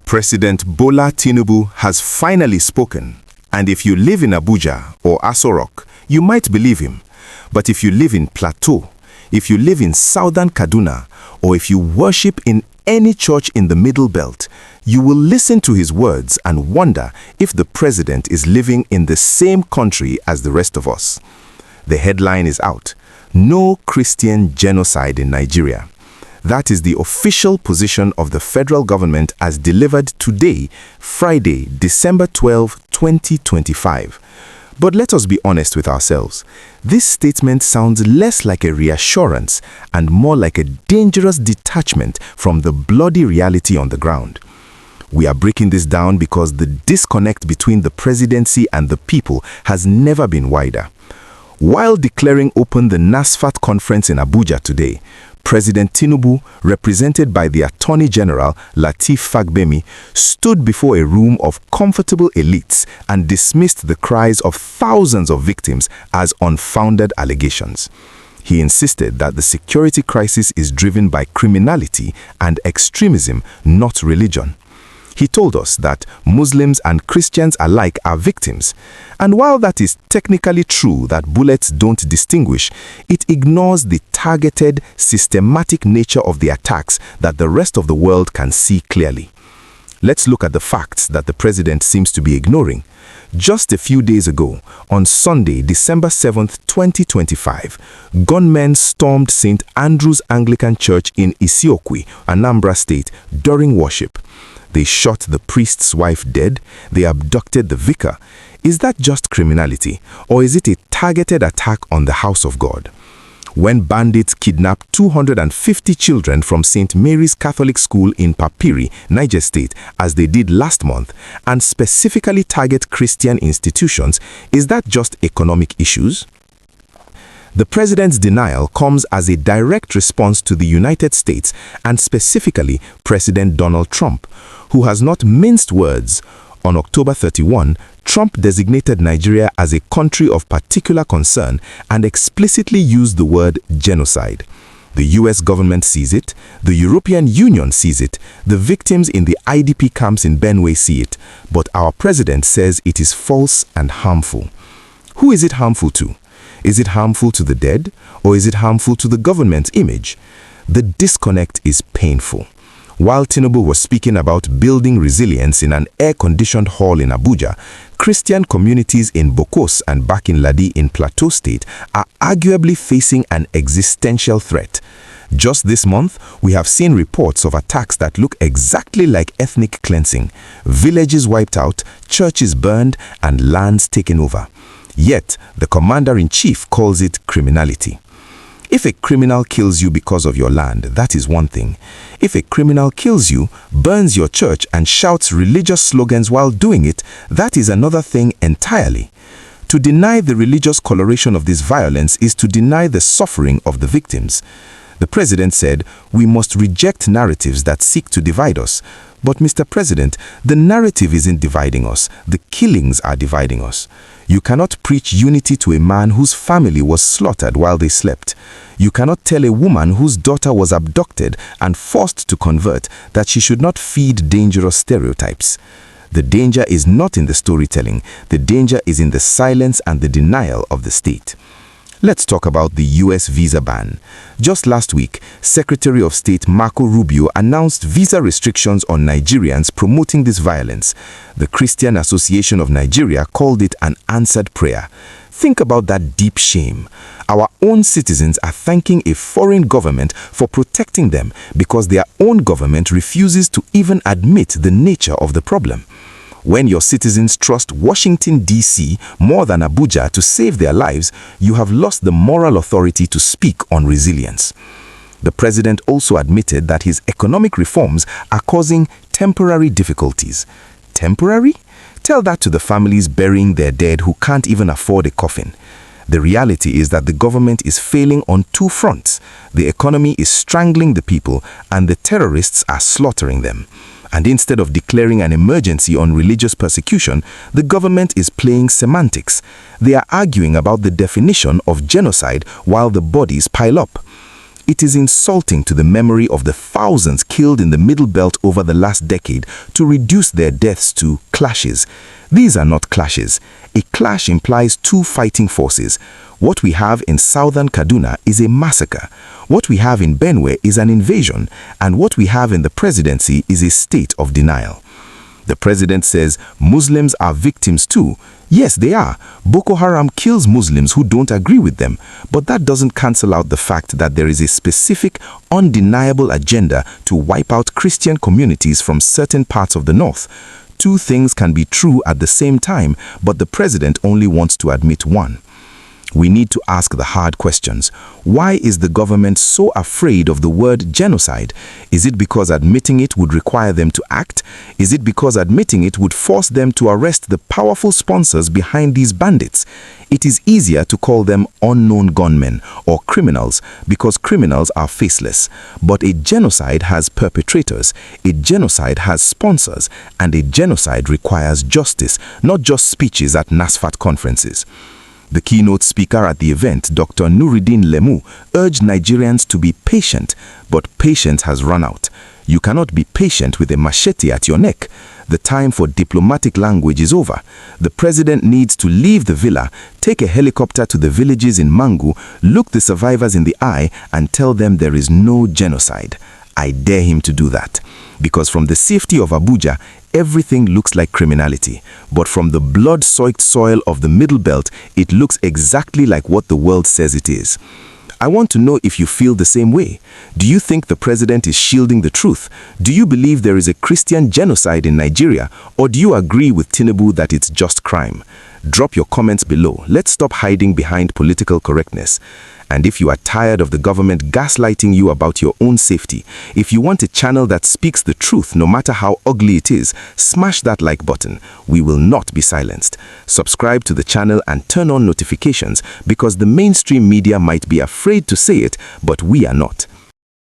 President Bola Tinubu has finally spoken. And if you live in Abuja or Aso Rock, you might believe him. But if you live in Plateau, if you live in southern Kaduna, or if you worship in any church in the Middle Belt, you will listen to his words and wonder if the president is living in the same country as the rest of us. The headline is out: No Christian Genocide in Nigeria. That is the official position of the federal government as delivered today, Friday, December 12, 2025. But let us be honest with ourselves. This statement sounds less like a reassurance and more like a dangerous detachment from the bloody reality on the ground. We are breaking this down because the disconnect between the presidency and the people has never been wider. While declaring open the NASFAT conference in Abuja today, President Tinubu, represented by the Attorney General Lateef Fagbemi, stood before a room of comfortable elites and dismissed the cries of thousands of victims as unfounded allegations. He insisted that the security crisis is driven by criminality and extremism, not religion. He told us that Muslims and Christians alike are victims. And while that is technically true that bullets don't distinguish, it ignores the targeted, systematic nature of the attacks that the rest of the world can see clearly. Let's look at the facts that the president seems to be ignoring. Just a few days ago, on Sunday, December 7, 2025, gunmen stormed St. Andrew's Anglican Church in Isiokwe, Anambra State, during worship. They shot the priest's wife dead. They abducted the vicar. Is that just criminality, or is it a targeted attack on the house of God? When bandits kidnapped 250 children from St. Mary's Catholic School in Papiri, Niger State, as they did last month, and specifically target Christian institutions, is that just economic issues? The president's denial comes as a direct response to the United States and specifically President Donald Trump, who has not minced words. On October 31, Trump designated Nigeria as a country of particular concern and explicitly used the word genocide. The US government sees it, the European Union sees it, the victims in the IDP camps in Benue see it, but our president says it is false and harmful. Who is it harmful to? Is it harmful to the dead, or is it harmful to the government's image? The disconnect is painful. While Tinubu was speaking about building resilience in an air-conditioned hall in Abuja, Christian communities in Bokos and Bakin-Ladi in Plateau State are arguably facing an existential threat. Just this month, we have seen reports of attacks that look exactly like ethnic cleansing: villages wiped out, churches burned, and lands taken over. Yet, the commander-in-chief calls it criminality. If a criminal kills you because of your land, that is one thing. If a criminal kills you, burns your church, and shouts religious slogans while doing it, that is another thing entirely. To deny the religious coloration of this violence is to deny the suffering of the victims. The president said, "We must reject narratives that seek to divide us." But Mr. President, the narrative isn't dividing us. The killings are dividing us. You cannot preach unity to a man whose family was slaughtered while they slept. You cannot tell a woman whose daughter was abducted and forced to convert that she should not feed dangerous stereotypes. The danger is not in the storytelling. The danger is in the silence and the denial of the state. Let's talk about the US visa ban. Just last week, Secretary of State Marco Rubio announced visa restrictions on Nigerians promoting this violence. The Christian Association of Nigeria called it an answered prayer. Think about that deep shame. Our own citizens are thanking a foreign government for protecting them because their own government refuses to even admit the nature of the problem. When your citizens trust Washington, D.C. more than Abuja to save their lives, you have lost the moral authority to speak on resilience. The president also admitted that his economic reforms are causing temporary difficulties. Temporary? Tell that to the families burying their dead who can't even afford a coffin. The reality is that the government is failing on two fronts. The economy is strangling the people, and the terrorists are slaughtering them. And instead of declaring an emergency on religious persecution, the government is playing semantics. They are arguing about the definition of genocide while the bodies pile up. It is insulting to the memory of the thousands killed in the Middle Belt over the last decade to reduce their deaths to clashes. These are not clashes. A clash implies two fighting forces. What we have in southern Kaduna is a massacre. What we have in Benue is an invasion. And what we have in the presidency is a state of denial. The president says Muslims are victims too. Yes, they are. Boko Haram kills Muslims who don't agree with them. But that doesn't cancel out the fact that there is a specific, undeniable agenda to wipe out Christian communities from certain parts of the north. Two things can be true at the same time, but the president only wants to admit one. We need to ask the hard questions. Why is the government so afraid of the word genocide? Is it because admitting it would require them to act? Is it because admitting it would force them to arrest the powerful sponsors behind these bandits? It is easier to call them unknown gunmen or criminals because criminals are faceless. But a genocide has perpetrators, a genocide has sponsors, and a genocide requires justice, not just speeches at NASFAT conferences. The keynote speaker at the event, Dr. Nuruddin Lemu, urged Nigerians to be patient, but patience has run out. You cannot be patient with a machete at your neck. The time for diplomatic language is over. The president needs to leave the villa, take a helicopter to the villages in Mangu, look the survivors in the eye, and tell them there is no genocide. I dare him to do that. Because from the safety of Abuja, everything looks like criminality. But from the blood-soaked soil of the Middle Belt, it looks exactly like what the world says it is. I want to know if you feel the same way. Do you think the president is shielding the truth? Do you believe there is a Christian genocide in Nigeria? Or do you agree with Tinubu that it's just crime? Drop your comments below. Let's stop hiding behind political correctness. And if you are tired of the government gaslighting you about your own safety, if you want a channel that speaks the truth no matter how ugly it is, smash that like button. We will not be silenced. Subscribe to the channel and turn on notifications because the mainstream media might be afraid to say it, but we are not.